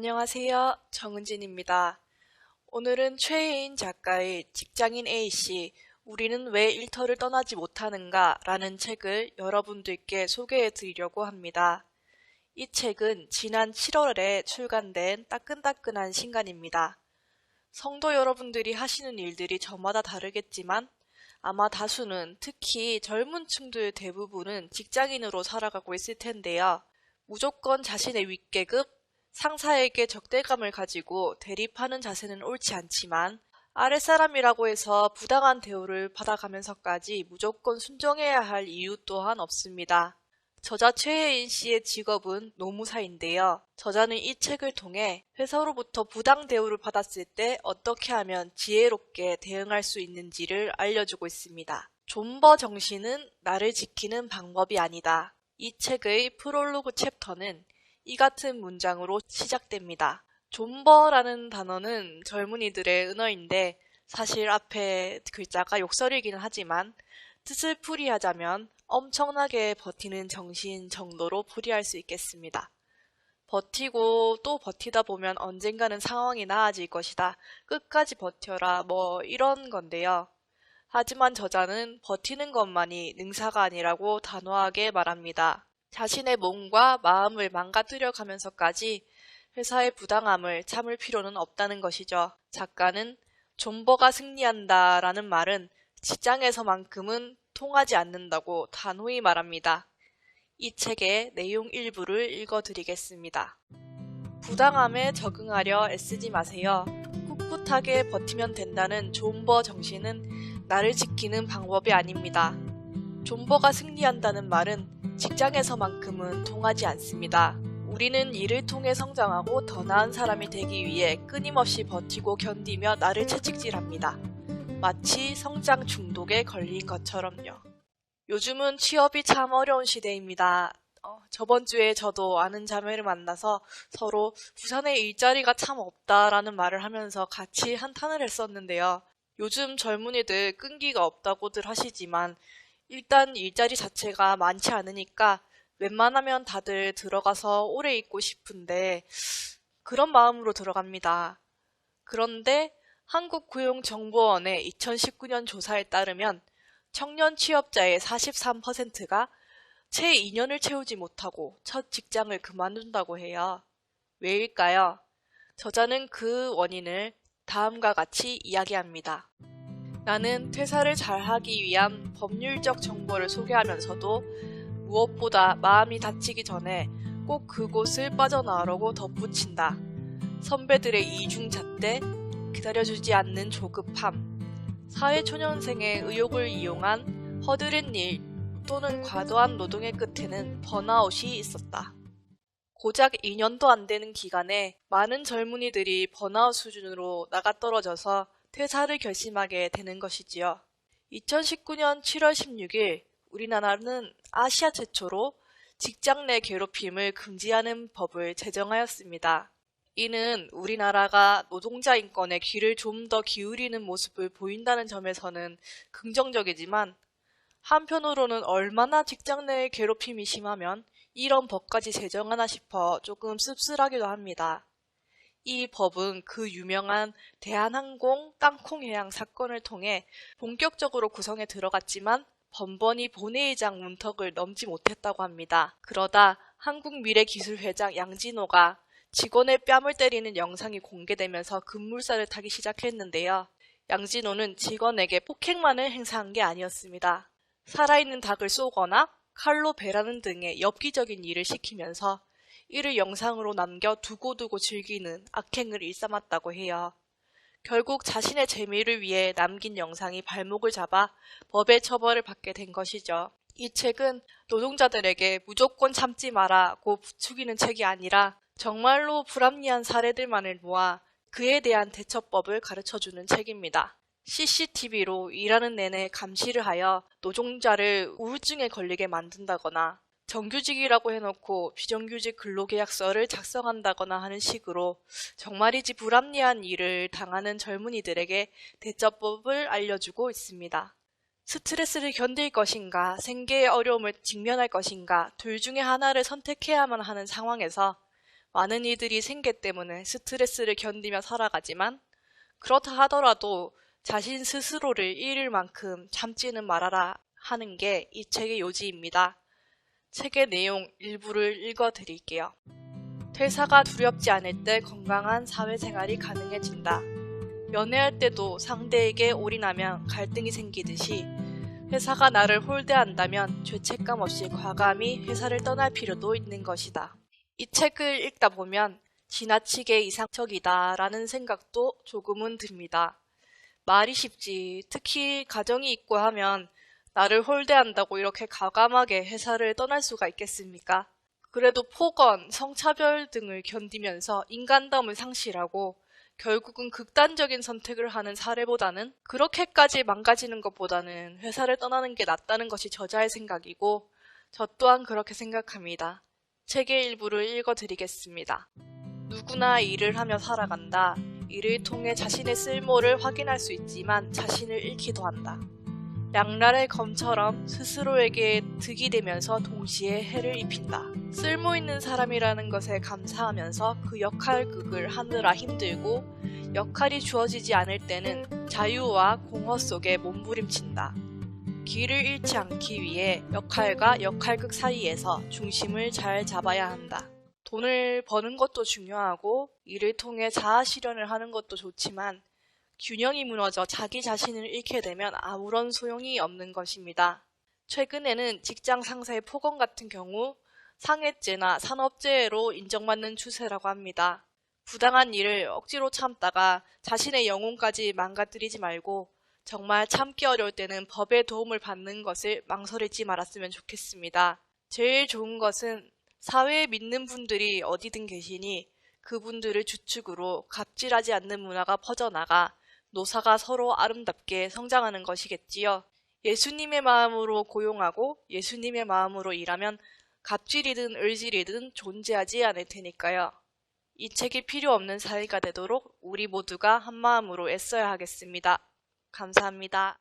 안녕하세요. 정은진입니다. 오늘은 최혜인 작가의 직장인 A씨, 우리는 왜 일터를 떠나지 못하는가 라는 책을 여러분들께 소개해 드리려고 합니다. 이 책은 지난 7월에 출간된 따끈따끈한 신간입니다. 성도 여러분들이 하시는 일들이 저마다 다르겠지만 아마 다수는 특히 젊은 층들 대부분은 직장인으로 살아가고 있을 텐데요. 무조건 자신의 윗계급, 상사에게 적대감을 가지고 대립하는 자세는 옳지 않지만 아랫사람이라고 해서 부당한 대우를 받아가면서까지 무조건 순종해야 할 이유 또한 없습니다. 저자 최혜인 씨의 직업은 노무사인데요. 저자는 이 책을 통해 회사로부터 부당 대우를 받았을 때 어떻게 하면 지혜롭게 대응할 수 있는지를 알려주고 있습니다. 존버 정신은 나를 지키는 방법이 아니다. 이 책의 프롤로그 챕터는 이 같은 문장으로 시작됩니다. 존버라는 단어는 젊은이들의 은어인데 사실 앞에 글자가 욕설이기는 하지만 뜻을 풀이하자면 엄청나게 버티는 정신 정도로 풀이할 수 있겠습니다. 버티고 또 버티다 보면 언젠가는 상황이 나아질 것이다. 끝까지 버텨라. 이런 건데요. 하지만 저자는 버티는 것만이 능사가 아니라고 단호하게 말합니다. 자신의 몸과 마음을 망가뜨려 가면서까지 회사의 부당함을 참을 필요는 없다는 것이죠. 작가는 존버가 승리한다 라는 말은 직장에서만큼은 통하지 않는다고 단호히 말합니다. 이 책의 내용 일부를 읽어드리겠습니다. 부당함에 적응하려 애쓰지 마세요. 꿋꿋하게 버티면 된다는 존버 정신은 나를 지키는 방법이 아닙니다. 존버가 승리한다는 말은 직장에서만큼은 통하지 않습니다. 우리는 이를 통해 성장하고 더 나은 사람이 되기 위해 끊임없이 버티고 견디며 나를 채찍질합니다. 마치 성장 중독에 걸린 것처럼요. 요즘은 취업이 참 어려운 시대입니다. 저번 주에 저도 아는 자매를 만나서 서로 부산에 일자리가 참 없다라는 말을 하면서 같이 한탄을 했었는데요. 요즘 젊은이들 끈기가 없다고들 하시지만 일단 일자리 자체가 많지 않으니까 웬만하면 다들 들어가서 오래 있고 싶은데 그런 마음으로 들어갑니다. 그런데 한국고용정보원의 2019년 조사에 따르면 청년 취업자의 43%가 채 2년을 채우지 못하고 첫 직장을 그만둔다고 해요. 왜일까요? 저자는 그 원인을 다음과 같이 이야기합니다. 나는 퇴사를 잘하기 위한 법률적 정보를 소개하면서도 무엇보다 마음이 다치기 전에 꼭 그곳을 빠져나오려고 덧붙인다. 선배들의 이중잣대, 기다려주지 않는 조급함, 사회초년생의 의욕을 이용한 허드렛 일 또는 과도한 노동의 끝에는 번아웃이 있었다. 고작 2년도 안 되는 기간에 많은 젊은이들이 번아웃 수준으로 나가떨어져서 퇴사를 결심하게 되는 것이지요. 2019년 7월 16일 우리나라는 아시아 최초로 직장 내 괴롭힘을 금지하는 법을 제정하였습니다. 이는 우리나라가 노동자 인권에 귀를 좀 더 기울이는 모습을 보인다는 점에서는 긍정적이지만 한편으로는 얼마나 직장 내 괴롭힘이 심하면 이런 법까지 제정하나 싶어 조금 씁쓸하기도 합니다. 이 법은 그 유명한 대한항공 땅콩해양 사건을 통해 본격적으로 구성에 들어갔지만 번번이 본회의장 문턱을 넘지 못했다고 합니다. 그러다 한국미래기술회장 양진호가 직원의 뺨을 때리는 영상이 공개되면서 급물살을 타기 시작했는데요. 양진호는 직원에게 폭행만을 행사한 게 아니었습니다. 살아있는 닭을 쏘거나 칼로 베라는 등의 엽기적인 일을 시키면서 이를 영상으로 남겨 두고두고 즐기는 악행을 일삼았다고 해요. 결국 자신의 재미를 위해 남긴 영상이 발목을 잡아 법의 처벌을 받게 된 것이죠. 이 책은 노동자들에게 무조건 참지 마라고 부추기는 책이 아니라 정말로 불합리한 사례들만을 모아 그에 대한 대처법을 가르쳐주는 책입니다. CCTV로 일하는 내내 감시를 하여 노동자를 우울증에 걸리게 만든다거나 정규직이라고 해놓고 비정규직 근로계약서를 작성한다거나 하는 식으로 정말이지 불합리한 일을 당하는 젊은이들에게 대처법을 알려주고 있습니다. 스트레스를 견딜 것인가, 생계의 어려움을 직면할 것인가, 둘 중에 하나를 선택해야만 하는 상황에서 많은 이들이 생계 때문에 스트레스를 견디며 살아가지만 그렇다 하더라도 자신 스스로를 잃을 만큼 참지는 말아라 하는 게 이 책의 요지입니다. 책의 내용 일부를 읽어드릴게요. 퇴사가 두렵지 않을 때 건강한 사회생활이 가능해진다. 연애할 때도 상대에게 올인하면 갈등이 생기듯이 회사가 나를 홀대한다면 죄책감 없이 과감히 회사를 떠날 필요도 있는 것이다. 이 책을 읽다 보면 지나치게 이상적이다 라는 생각도 조금은 듭니다. 말이 쉽지, 특히 가정이 있고 하면 나를 홀대한다고 이렇게 과감하게 회사를 떠날 수가 있겠습니까? 그래도 폭언, 성차별 등을 견디면서 인간다움을 상실하고 결국은 극단적인 선택을 하는 사례보다는 그렇게까지 망가지는 것보다는 회사를 떠나는 게 낫다는 것이 저자의 생각이고 저 또한 그렇게 생각합니다. 책의 일부를 읽어드리겠습니다. 누구나 일을 하며 살아간다. 이를 통해 자신의 쓸모를 확인할 수 있지만 자신을 잃기도 한다. 양날의 검처럼 스스로에게 득이 되면서 동시에 해를 입힌다. 쓸모있는 사람이라는 것에 감사하면서 그 역할극을 하느라 힘들고 역할이 주어지지 않을 때는 자유와 공허 속에 몸부림친다. 길을 잃지 않기 위해 역할과 역할극 사이에서 중심을 잘 잡아야 한다. 돈을 버는 것도 중요하고 일을 통해 자아 실현을 하는 것도 좋지만 균형이 무너져 자기 자신을 잃게 되면 아무런 소용이 없는 것입니다. 최근에는 직장 상사의 폭언 같은 경우 상해죄나 산업재해로 인정받는 추세라고 합니다. 부당한 일을 억지로 참다가 자신의 영혼까지 망가뜨리지 말고 정말 참기 어려울 때는 법의 도움을 받는 것을 망설이지 말았으면 좋겠습니다. 제일 좋은 것은 사회에 믿는 분들이 어디든 계시니 그분들을 주축으로 갑질하지 않는 문화가 퍼져나가 노사가 서로 아름답게 성장하는 것이겠지요. 예수님의 마음으로 고용하고 예수님의 마음으로 일하면 갑질이든 을질이든 존재하지 않을 테니까요. 이 책이 필요 없는 사회가 되도록 우리 모두가 한마음으로 애써야 하겠습니다. 감사합니다.